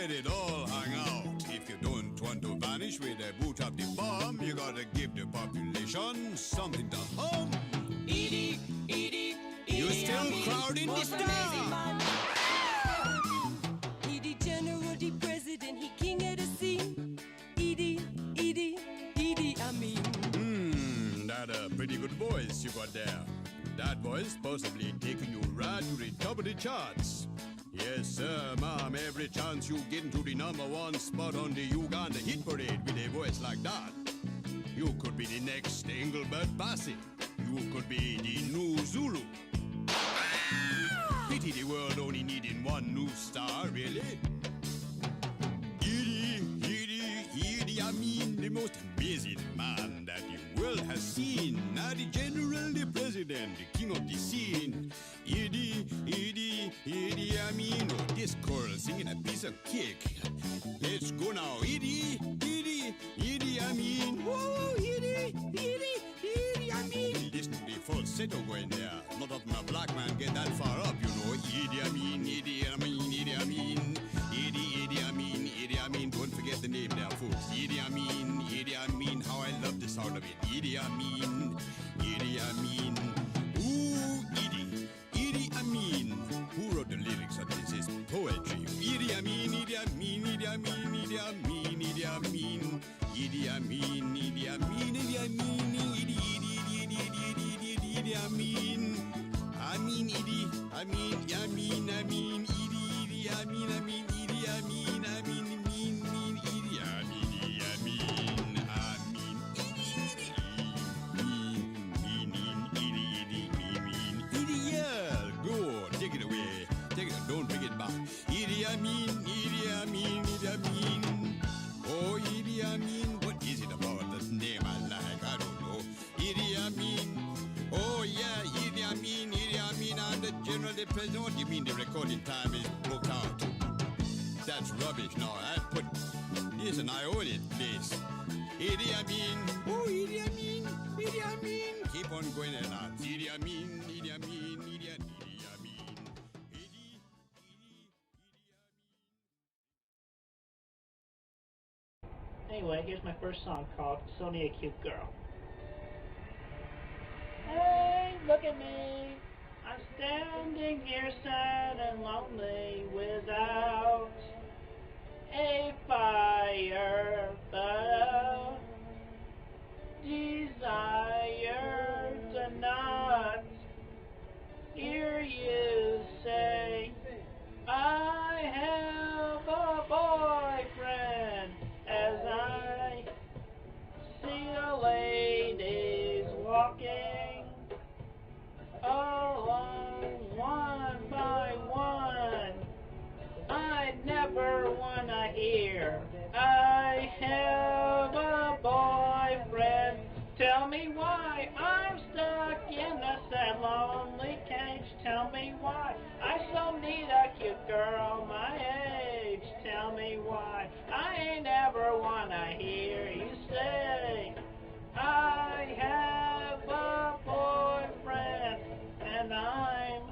let it all hang out. If you don't want to vanish with a boot up the bomb, you gotta give the population something to hum. Edie, Edie, You're still crowding the star. Edie, General, the President, he king of the scene. Edie, Edie, Edie, I mean. That a pretty good voice you got there. That voice possibly taking you right to the top of the charts. Yes, sir, ma'am, every chance you get into the #1 spot on the Uganda hit parade with a voice like that. You could be the next Engelbert Bassett. You could be the new Zulu. Pity the world only needing one new star, really. Edie, I mean, the most amazing man that the world has seen. Now the general, the president, the king of the scene. Edie, I mean, oh, this girl singing a piece of cake. Let's go now, Edie, I mean. Whoa, Edie, I mean. Listen to the falsetto going there. Not often a black man get that far up, you know. Edie, I mean. Don't forget the name there, folks. Edie, I mean. How I love the sound of it. Edie, I mean. Ooh, Edie, I mean. Who wrote the lyrics of this? Is poetry. Edie, I mean. Take it away. Don't bring it back. Edie, I mean. Oh, Edie, I mean. What is it about this name I like? I don't know. Edie, I mean. Oh, yeah, Edie, I mean. I'm the general, the president. What do you mean the recording time is booked out? That's rubbish. No, listen, I own it, please. Edie, I mean. Oh, Edie, I mean. Keep on going and on. Edie, I mean. Anyway, here's my first song called It's Only a Cute Girl. Hey, look at me. I'm standing here sad and lonely without a fire, but a desire to not hear you say I have a boyfriend. As I see the ladies walking along one by one, I never wanna hear I have a boyfriend. Tell me why I'm stuck in a sad lonely cage. Tell me why I so need a cute girl my age. Tell me why I ain't ever wanna hear you say I have a boyfriend and I'm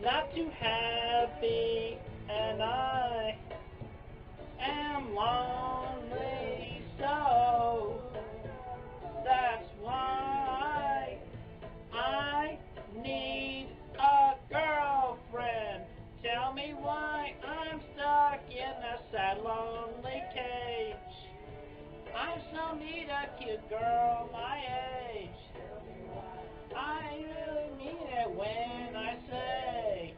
not too happy and I am lonely, so that's why I need a girlfriend. Tell me why I'm stuck in a sad, lonely cage. I so need a cute girl my age. I really mean it when I say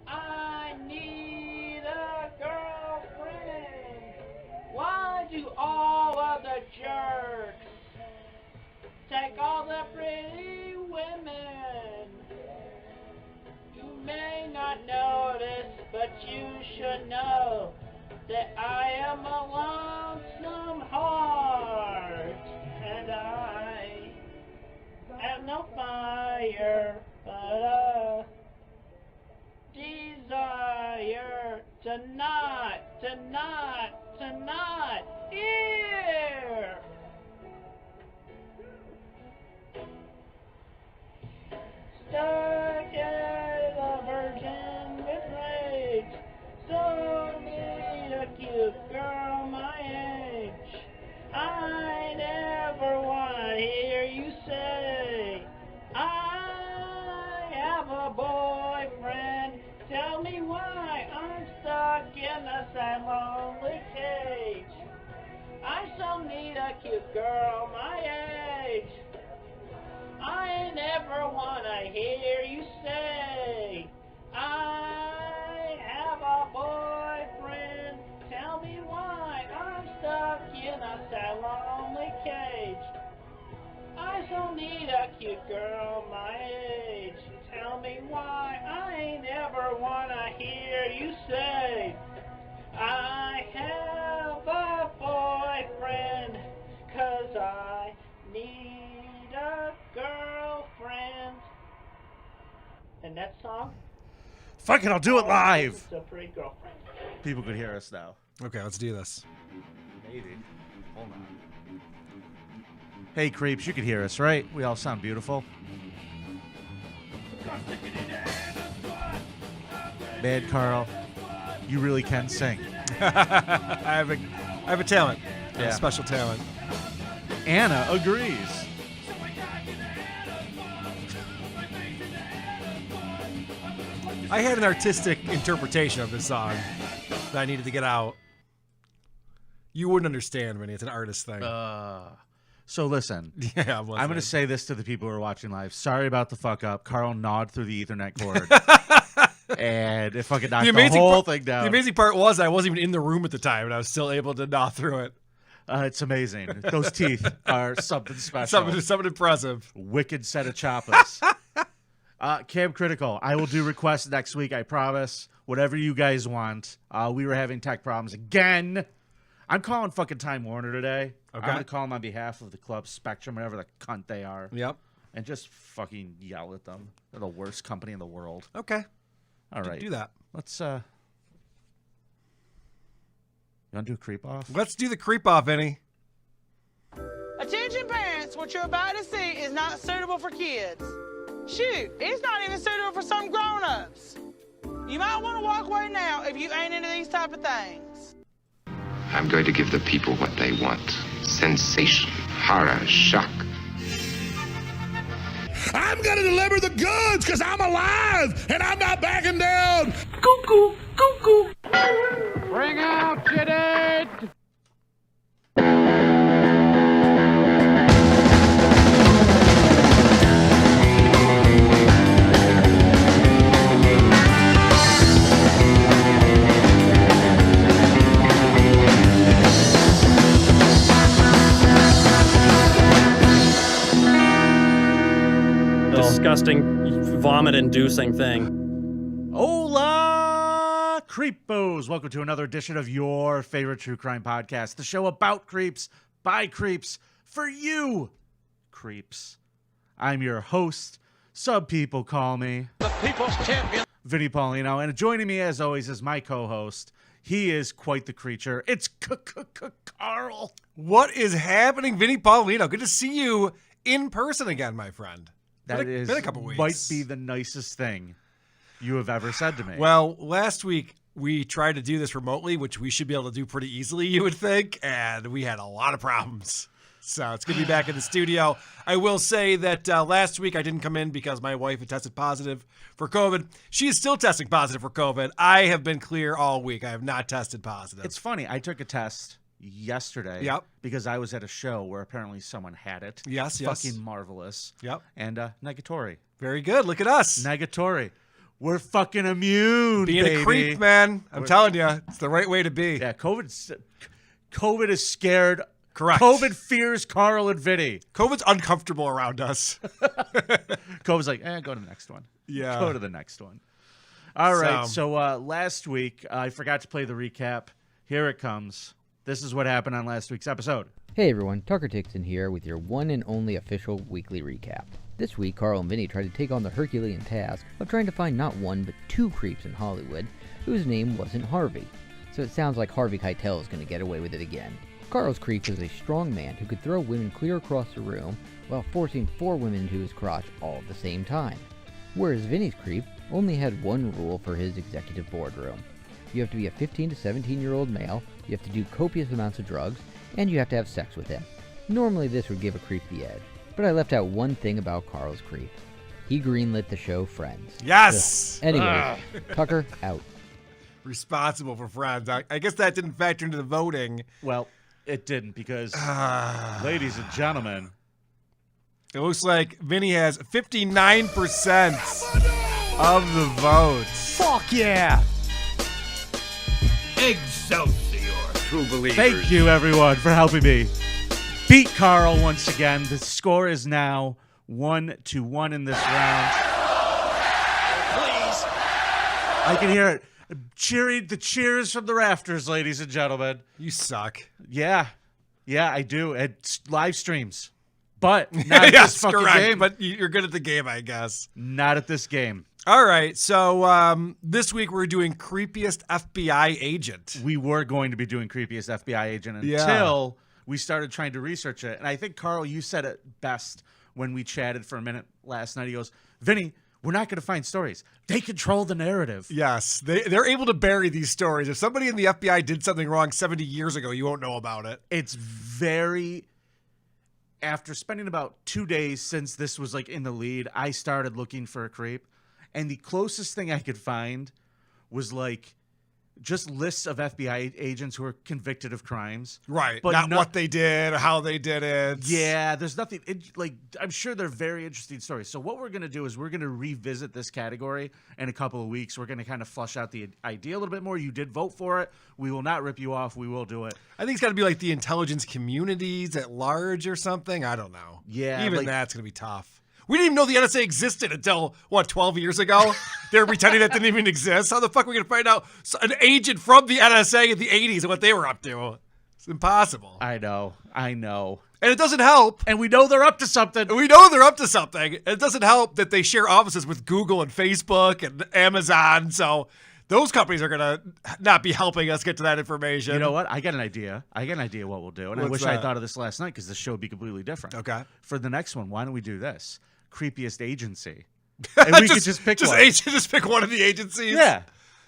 I need a girlfriend. Why do all of the jerks take all the pretty women? You may not notice, but you should know that I am a lonesome heart, and I have no fire, but a desire to not hear. Stuck as a virgin with rage, so many cute girl my age. I never wanna hear you say, I have a boyfriend. Tell me why I'm stuck in a sad lonely cage. I so need a cute girl my age. I never wanna hear you say, I have a boyfriend. Tell me why I'm stuck in a sad lonely cage. I so need a cute girl my age. Tell me why I never wanna hear you say, I have a boyfriend, 'cause I need a girlfriend. And that song? Fuck it, I'll do it live. It's a pretty girlfriend. People could hear us now. Okay, let's do this. Maybe. Hold on. Hey, creeps, you could hear us, right? We all sound beautiful. Man, Karl, you really can sing. I have a talent. I have Yeah. a special talent. Anna agrees. I had an artistic interpretation of this song that I needed to get out. You wouldn't understand, Vinny. It's an artist thing. So listen, Yeah, I'm going to say this to the people who are watching live. Sorry about the fuck up. Karl gnawed through the Ethernet cord. And it fucking knocked the whole thing down. The amazing part was I wasn't even in the room at the time, and I was still able to gnaw through it. It's amazing. Those teeth are something special. Something impressive. Wicked set of choppers. Cam Critical, I will do requests next week, I promise. Whatever you guys want. We were having tech problems again. I'm calling fucking Time Warner today. Okay. I'm going to call them on behalf of the club Spectrum, whatever the cunt they are. Yep. And just fucking yell at them. They're the worst company in the world. Okay. All right. Do that. Let's, you want to do a creep off? Let's do the creep off, Vinny. Attention parents, what you're about to see is not suitable for kids. Shoot, it's not even suitable for some grown-ups. You might want to walk away now if you ain't into these type of things. I'm going to give the people what they want. Sensation, horror, shock. I'm gonna deliver the goods because I'm alive and I'm not backing down. Cuckoo, cuckoo. Bring out your dead! Disgusting, vomit-inducing thing. Hola, creepos! Welcome to another edition of your favorite true crime podcast, the show about creeps, by creeps, for you, creeps. I'm your host, some people call me The people's champion. Vinnie Paulino, and joining me as always is my co-host. He is quite the creature. It's Karl. What is happening, Vinny Paulino? Good to see you in person again, my friend. That been a couple weeks. Might be the nicest thing you have ever said to me. Well, last week we tried to do this remotely, which we should be able to do pretty easily, you would think, and we had a lot of problems. So it's good to be back in the studio. I will say that last week I didn't come in because my wife had tested positive for COVID. She is still testing positive for COVID. I have been clear all week. I have not tested positive. It's funny. I took a test yesterday because I was at a show where apparently someone had it. Yes. Fucking marvelous. Yep. And negatory. Very good. Look at us. Negatory. We're fucking immune, Being baby. a creep, man. I'm telling you, it's the right way to be. Yeah, COVID is scared. Correct. COVID fears Karl and Vinny. COVID's uncomfortable around us. COVID's like, go to the next one. Yeah. Go to the next one. All right. So last week, I forgot to play the recap. Here it comes. This is what happened on last week's episode. Hey everyone, Tucker Tixon here with your one and only official weekly recap. This week, Karl and Vinny tried to take on the Herculean task of trying to find not one but two creeps in Hollywood whose name wasn't Harvey. So it sounds like Harvey Keitel is going to get away with it again. Karl's creep was a strong man who could throw women clear across the room while forcing 4 women into his crotch all at the same time. Whereas Vinny's creep only had one rule for his executive boardroom. You have to be a 15 to 17-year-old male, you have to do copious amounts of drugs, and you have to have sex with him. Normally this would give a creep the edge, but I left out one thing about Karl's creep. He greenlit the show Friends. Yes! Anyway, Tucker, out. Responsible for Friends. I guess that didn't factor into the voting. Well, it didn't because, ladies and gentlemen, it looks like Vinny has 59% of the votes. fuck yeah! Excelsior, true believers. Thank you, everyone, for helping me beat Karl once again. The score is now 1-1 in this round. Please. I can hear it. Cheering, the cheers from the rafters, ladies and gentlemen. You suck. Yeah, I do. It's live streams, but not at Yes, this fucking correct. game. But you're good at the game, I guess. Not at this game. All right, so this week we're doing Creepiest FBI Agent. We were going to be doing Creepiest FBI Agent Yeah. until we started trying to research it. And I think, Karl, you said it best when we chatted for a minute last night. He goes, Vinny, we're not going to find stories. They control the narrative. Yes, they're able to bury these stories. If somebody in the FBI did something wrong 70 years ago, you won't know about it. It's very... After spending about 2 days since this was like in the lead, I started looking for a creep. And the closest thing I could find was like just lists of FBI agents who are convicted of crimes. Right, But not no- what they did or how they did it. Yeah, there's nothing like I'm sure they're very interesting stories. So what we're going to do is we're going to revisit this category in a couple of weeks. We're going to kind of flush out the idea a little bit more. You did vote for it. We will not rip you off. We will do it. I think it's got to be like the intelligence communities at large or something. I don't know. Yeah, Even like- that's going to be tough. We didn't even know the NSA existed until, 12 years ago? They were pretending that didn't even exist. How the fuck are we going to find out an agent from the NSA in the 80s and what they were up to? It's impossible. I know. And it doesn't help. And we know they're up to something. We know they're up to something. It doesn't help that they share offices with Google and Facebook and Amazon. So those companies are going to not be helping us get to that information. You know what? I got an idea. What we'll do. And I What's wish I that? thought of this last night because the show would be completely different. Okay. For the next one, why don't we do this? Creepiest agency. And we could just pick one. Just pick one of the agencies? Yeah.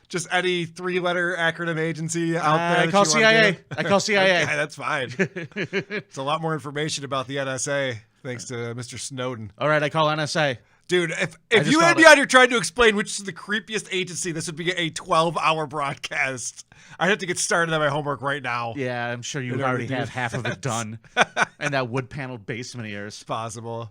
Just any 3-letter acronym agency out there. I that call you wanna CIA. do? I call CIA. Okay, that's fine. It's a lot more information about the NSA thanks to Mr. Snowden. All right, I call NSA. Dude, if just you had called me it. out here trying to explain which is the creepiest agency, this would be a 12-hour broadcast. I'd have to get started on my homework right now. Yeah, I'm sure you It already already have did. half of it done. And that wood-paneled basement of yours. It's possible.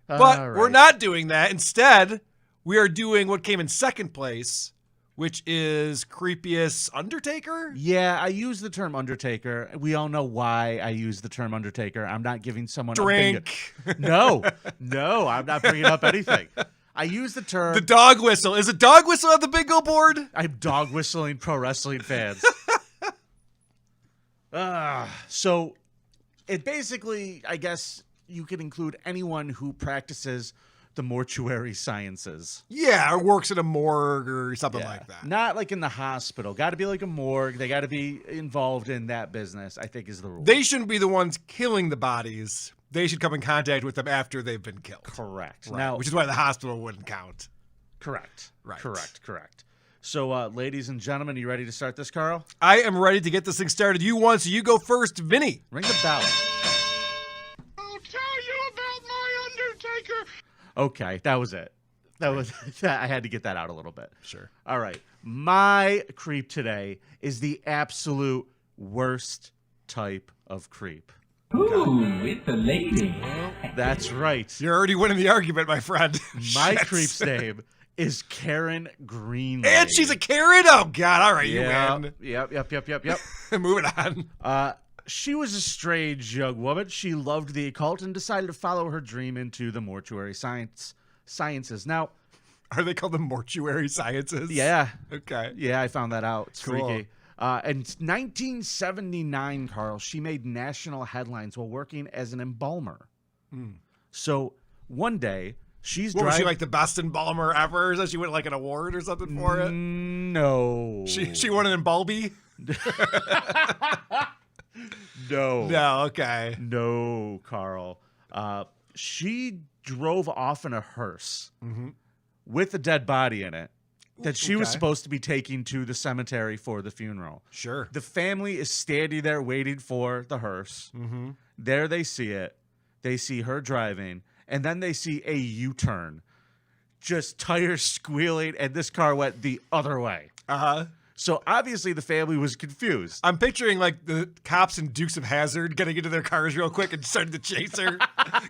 All But right. we're not doing that. Instead, we are doing what came in second place, which is Creepiest Undertaker? Yeah, I use the term Undertaker. We all know why I use the term Undertaker. I'm not giving someone Drink. a bingo. No, I'm not bringing up anything. I use the term. The dog whistle. Is a dog whistle on the bingo board? I'm dog whistling pro wrestling fans. So it basically, I guess you could include anyone who practices the mortuary sciences. Yeah, or works at a morgue or something Yeah. like that. Not like in the hospital. Got to be like a morgue. They got to be involved in that business, I think is the rule. They shouldn't be the ones killing the bodies. They should come in contact with them after they've been killed. Correct. Right, Now, which is why the hospital wouldn't count. correct. Right. Correct. So, ladies and gentlemen, you ready to start this, Karl? I am ready to get this thing started. You won, so you go first, Vinny. Ring the bell. I'll tell you about my Undertaker. Okay, that was it. That was I had to get that out a little bit. Sure. All right. My creep today is the absolute worst type of creep. Ooh, it's a lady. That's right. You're already winning the argument, my friend. My Shit. creep's name is Karen Greenlee. And she's a Karen? Oh, God. All right, you win. Yep. Moving on. She was a strange young woman. She loved the occult and decided to follow her dream into the mortuary sciences. Now, Are they called the mortuary sciences? yeah. Okay. Yeah, I found that out. It's Cool. freaky. In 1979, Karl, she made national headlines while working as an embalmer. So one day, she's What was driving. she, like the best embalmer ever? So she won like an award or something for it? No. She won an embalby? No. No, okay. No, Karl. She drove off in a hearse with a dead body in it that she was supposed to be taking to the cemetery for the funeral. Sure. The family is standing there waiting for the hearse. Mm-hmm. There they see it. They see her driving, and then they see a U-turn. Just tires squealing, and this car went the other way. Uh-huh. So obviously the family was confused. I'm picturing like the cops in Dukes of Hazzard getting into their cars real quick and starting to chase her,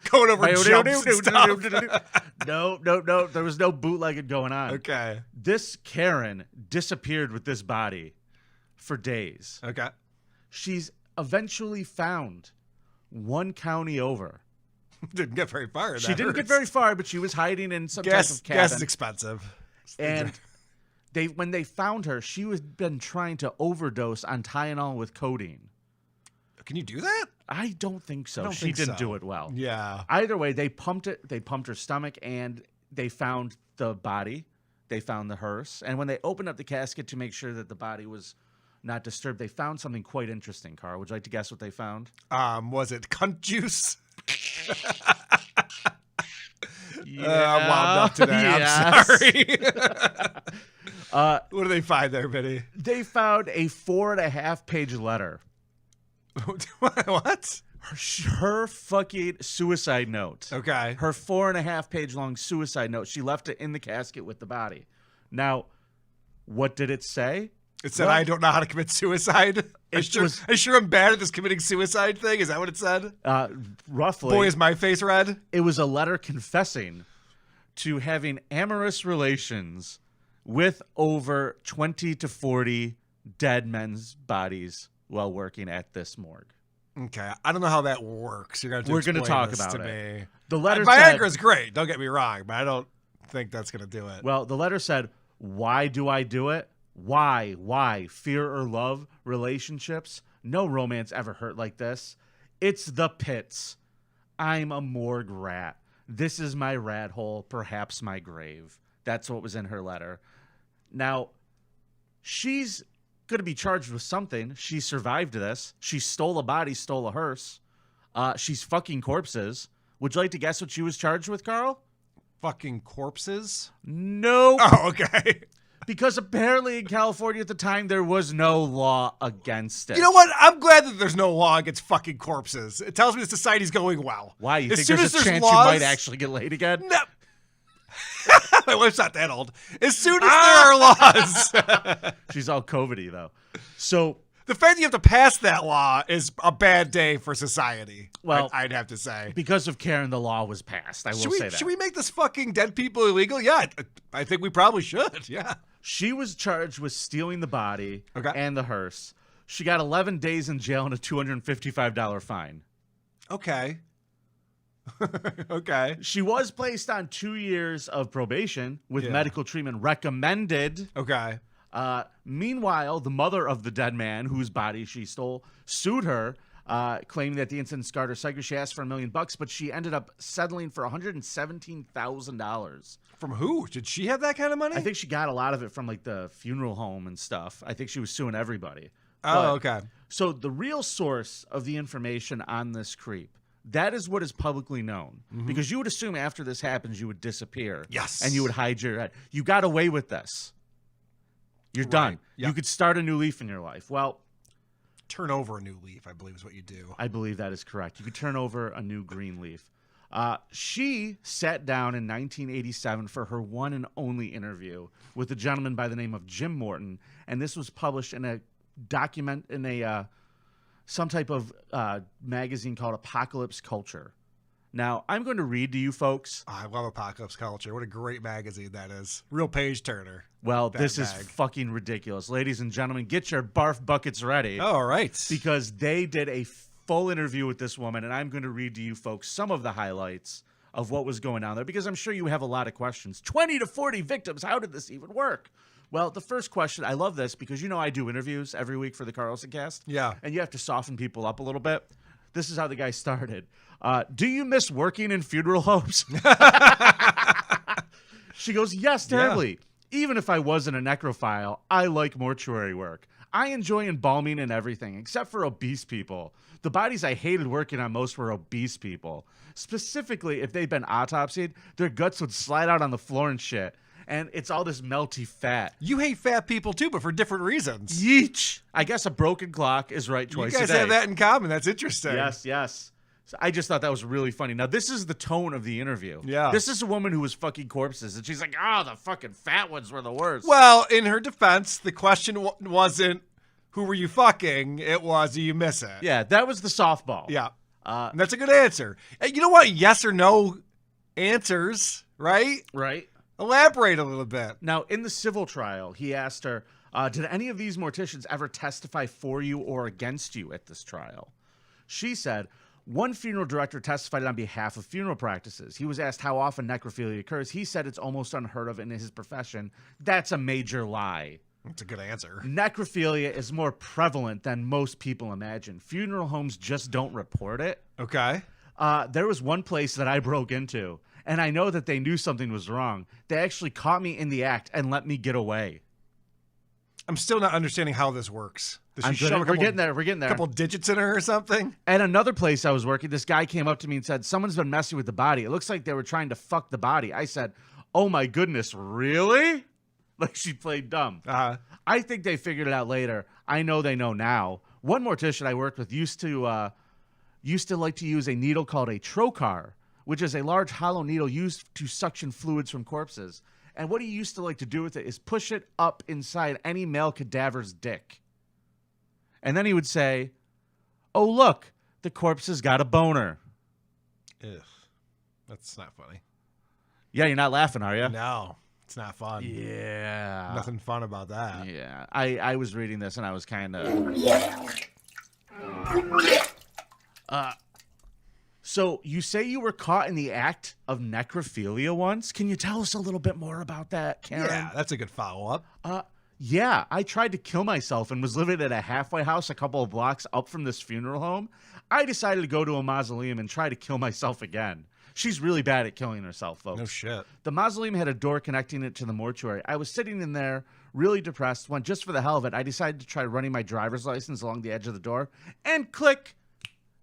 going over jumps and stuff. No. There was no bootlegging going on. Okay. This Karen disappeared with this body for days. Okay. She's eventually found one county over. Didn't get very far. She didn't get very far, but she was hiding in some type of cabin. Gas is expensive. And when they found her, she was been trying to overdose on Tylenol with codeine. Can you do that? I don't think so. I don't she think didn't so. do it well. Yeah. Either way, they pumped it. They pumped her stomach, and they found the body. They found the hearse. And when they opened up the casket to make sure that the body was not disturbed, they found something quite interesting. Carl, would you like to guess what they found? Was it cunt juice? Yeah. I'm wound up today. Yes. I'm sorry. What do they find there, Vinny? They found a 4.5-page letter. What? Her fucking suicide note. Okay. Her 4.5-page long suicide note. She left it in the casket with the body. Now, what did it say? It said, I don't know how to commit suicide. I sure I'm bad at this committing suicide thing. Is that what it said? Roughly. Boy, is my face red. It was a letter confessing to having amorous relations with over 20 to 40 dead men's bodies while working at this morgue. Okay, I don't know how that works. We're going to talk this about to it. Me. The letter Viagra's great. Don't get me wrong, but I don't think that's going to do it. Well, the letter said, "Why do I do it? Why? Why? Fear or love? Relationships? No romance ever hurt like this. It's the pits. I'm a morgue rat. This is my rat hole, perhaps my grave." That's what was in her letter. Now, she's going to be charged with something. She survived this. She stole a body, stole a hearse. She's fucking corpses. Would you like to guess what she was charged with, Carl? Fucking corpses? No. Oh, okay. Because apparently in California at the time, there was no law against it. You know what? I'm glad that there's no law against fucking corpses. It tells me the society's going well. Why? You as think there's a chance you might actually get laid again? No. My wife's not that old. As soon as there are laws. She's all COVID-y, though. So the fact that you have to pass that law is a bad day for society. Well, I'd have to say. Because of Karen, the law was passed. I will say that. Should we make this fucking dead people illegal? Yeah, I think we probably should. Yeah. She was charged with stealing the body and the hearse. She got 11 days in jail and a $255 fine. Okay. Okay. She was placed on 2 years of probation with medical treatment recommended. Okay. Meanwhile, the mother of the dead man whose body she stole sued her, claiming that the incident scarred her psyche. She asked for $1 million, but she ended up settling for $117,000. From who? Did she have that kind of money? I think she got a lot of it from like the funeral home and stuff. I think she was suing everybody. Oh, okay. So the real source of the information on this creep, that is what is publicly known. Mm-hmm. Because you would assume after this happens, you would disappear. Yes. And you would hide your head. You got away with this. You're done. Yep. You could start a new leaf in your life. Well, turn over a new leaf, I believe is what you do. I believe that is correct. You could turn over a new green leaf. She sat down in 1987 for her one and only interview with a gentleman by the name of Jim Morton, and this was published in a document in a some type of magazine called Apocalypse Culture. Now, I'm going to read to you folks. Oh, I love Apocalypse Culture. What a great magazine that is. Real page turner. Well, this is fucking ridiculous. Ladies and gentlemen, get your barf buckets ready. Oh, all right. Because they did a full interview with this woman, and I'm going to read to you folks some of the highlights of what was going on there, because I'm sure you have a lot of questions. 20 to 40 victims. How did this even work? Well, the first question, I love this because, you know, I do interviews every week for the Carlson Cast. Yeah. And you have to soften people up a little bit. This is how the guy started. Do you miss working in funeral homes? She goes, yes, terribly. Yeah. Even if I wasn't a necrophile, I like mortuary work. I enjoy embalming and everything, except for obese people. The bodies I hated working on most were obese people. Specifically, if they'd been autopsied, their guts would slide out on the floor and shit. and it's all this melty fat. You hate fat people too, but for different reasons. Yeesh. I guess a broken clock is right twice a day. You guys have that in common. That's interesting. Yes. So I just thought that was really funny. Now, this is the tone of the interview. Yeah. This is a woman who was fucking corpses, and she's like, the fucking fat ones were the worst. Well, in her defense, the question wasn't, who were you fucking? It was, do you miss it? Yeah, that was the softball. Yeah. And that's a good answer. You know what? Yes or no answers, right? Right. Elaborate a little bit. Now, in the civil trial, he asked her, did any of these morticians ever testify for you or against you at this trial? She said, one funeral director testified on behalf of funeral practices. He was asked how often necrophilia occurs. He said it's almost unheard of in his profession. That's a major lie. That's a good answer. Necrophilia is more prevalent than most people imagine. Funeral homes just don't report it. Okay. There was one place that I broke into, and I know that they knew something was wrong. They actually caught me in the act and let me get away. I'm still not understanding how this works. We're getting there. We're getting there. A couple digits in her or something? At another place I was working, this guy came up to me and said, someone's been messing with the body. It looks like they were trying to fuck the body. I said, oh my goodness, really? Like she played dumb. Uh-huh. I think they figured it out later. I know they know now. One mortician I worked with used to like to use a needle called a trocar, which is a large hollow needle used to suction fluids from corpses. And what he used to like to do with it is push it up inside any male cadaver's dick. And then he would say, oh, look, the corpse has got a boner. Ugh. That's not funny. Yeah, you're not laughing, are you? No, it's not fun. Yeah. Nothing fun about that. Yeah. I was reading this and I was kind of... So you say you were caught in the act of necrophilia once? Can you tell us a little bit more about that, Karen? Yeah, that's a good follow-up. Yeah, I tried to kill myself and was living at a halfway house a couple of blocks up from this funeral home. I decided to go to a mausoleum and try to kill myself again. She's really bad at killing herself, folks. No shit. The mausoleum had a door connecting it to the mortuary. I was sitting in there, really depressed, when just for the hell of it, I decided to try running my driver's license along the edge of the door, and click,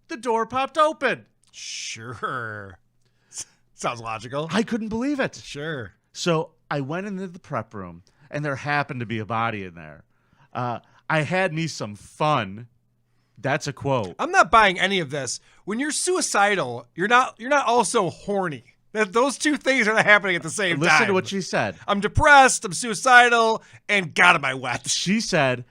the door popped open. Sure. Sounds logical. I couldn't believe it. Sure. So I went into the prep room, and there happened to be a body in there. I had me some fun. That's a quote. I'm not buying any of this. When you're suicidal, you're not also horny. Those two things are not happening at the same time. Listen to what she said. I'm depressed, I'm suicidal, and God am I wet. She said,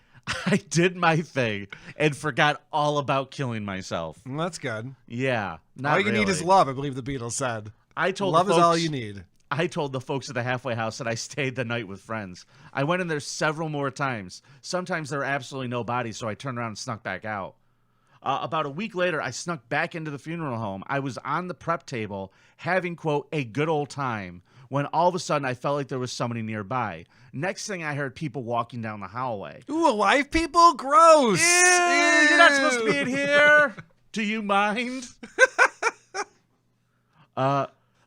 I did my thing and forgot all about killing myself. Well, that's good. Yeah. All you need is love, I believe the Beatles said. Love is all you need. I told the folks at the halfway house that I stayed the night with friends. I went in there several more times. Sometimes there were absolutely no bodies, so I turned around and snuck back out. About a week later, I snuck back into the funeral home. I was on the prep table having, quote, a good old time, when all of a sudden I felt like there was somebody nearby. Next thing I heard people walking down the hallway. Ooh, alive people? Gross. Ew, you're not supposed to be in here. Do you mind?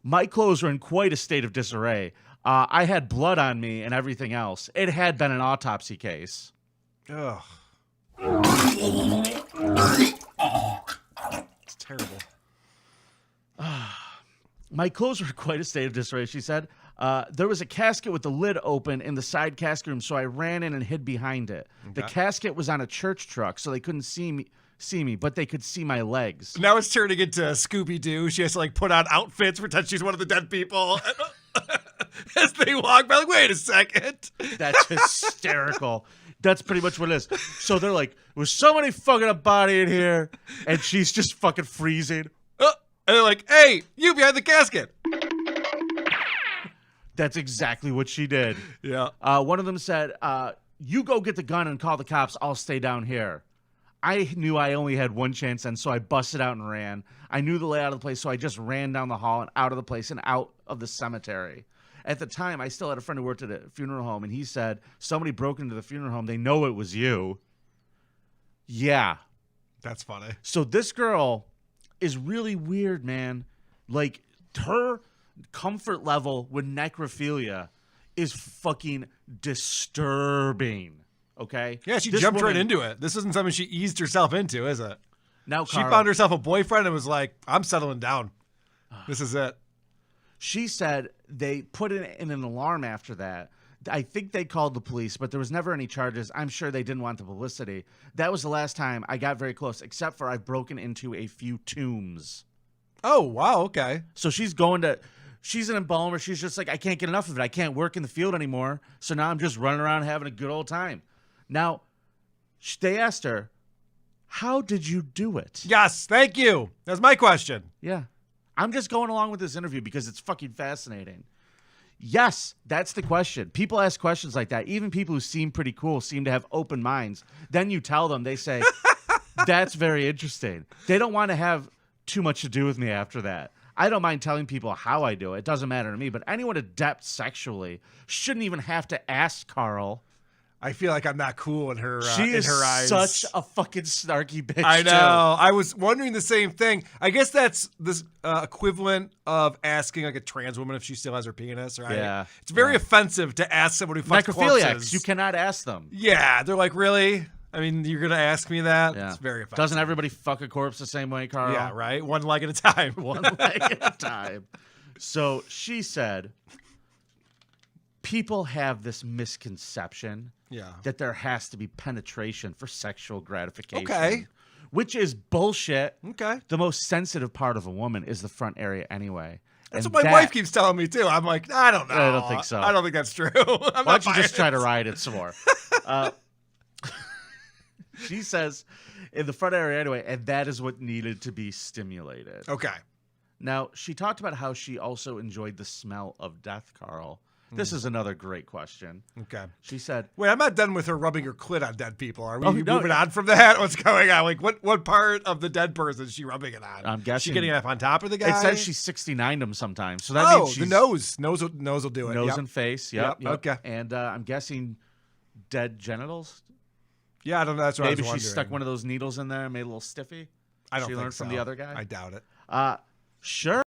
My clothes were in quite a state of disarray. I had blood on me and everything else. It had been an autopsy case. Ugh. It's terrible. My clothes were in quite a state of disarray, she said. There was a casket with the lid open in the side casket room, so I ran in and hid behind it. Okay. The casket was on a church truck, so they couldn't see me, but they could see my legs. Now it's turning into Scooby-Doo. She has to put on outfits, pretend she's one of the dead people. As they walk by, wait a second. That's hysterical. That's pretty much what it is. So they're like, was somebody fucking a body in here? And she's just fucking freezing. And they're like, hey, you behind the casket. That's exactly what she did. Yeah. One of them said, you go get the gun and call the cops. I'll stay down here. I knew I only had one chance, and so I busted out and ran. I knew the layout of the place, so I just ran down the hall and out of the place and out of the cemetery. At the time, I still had a friend who worked at a funeral home, and he said, somebody broke into the funeral home. They know it was you. Yeah. That's funny. So this girl is really weird, man. Like, her comfort level with necrophilia is fucking disturbing. Okay? Yeah, she jumped right into it. This isn't something she eased herself into, is it? Now, she found herself a boyfriend and was like, I'm settling down. This is it. She said they put in an alarm after that. I think they called the police, but there was never any charges. I'm sure they didn't want the publicity. That was the last time I got very close, except for I've broken into a few tombs. Oh, wow. Okay. So she's in a ball where she's just like, I can't get enough of it. I can't work in the field anymore. So now I'm just running around having a good old time. Now, they asked her, how did you do it? Yes. Thank you. That's my question. Yeah. I'm just going along with this interview because it's fucking fascinating. Yes, that's the question. People ask questions like that. Even people who seem pretty cool seem to have open minds. Then you tell them, they say, that's very interesting. They don't want to have too much to do with me after that. I don't mind telling people how I do it. It doesn't matter to me. But anyone adept sexually shouldn't even have to ask Karl. I feel like I'm not cool in her She is in her eyes. such a fucking snarky bitch. I know. Too. I was wondering the same thing. I guess that's this equivalent of asking like a trans woman if she still has her penis, right? Yeah. It's very offensive to ask someone who fucks Necrophiliacs, corpses. you cannot ask them. Yeah, they're like, really? I mean, you're gonna ask me that? Yeah. It's very offensive. Doesn't everybody fuck a corpse the same way, Karl? Yeah, right. One leg at a time. One leg at a time. So she said, people have this misconception that there has to be penetration for sexual gratification. Okay. Which is bullshit. Okay. The most sensitive part of a woman is the front area anyway. That's And what my wife keeps telling me too. I'm like, I don't know. I don't think so. I don't think that's true. Why don't you just try to ride it some more? She says in the front area anyway, and that is what needed to be stimulated. Okay. Now, she talked about how she also enjoyed the smell of death, Karl. This is another great question. Okay. She said, wait, I'm not done with her rubbing her clit on dead people. Are we no. moving on from that? What's going on? Like, what part of the dead person is she rubbing it on? I'm guessing. Is she getting it up on top of the guy? It says she's 69'd him sometimes. So that means she's... the nose. Nose will do it. Nose and face. Yep. Okay. And I'm guessing dead genitals. Yeah, I don't know. That's what I was Maybe she wondering. stuck one of those needles in there and made a little stiffy. I don't She think learned so. from the other guy. I doubt it. Sure.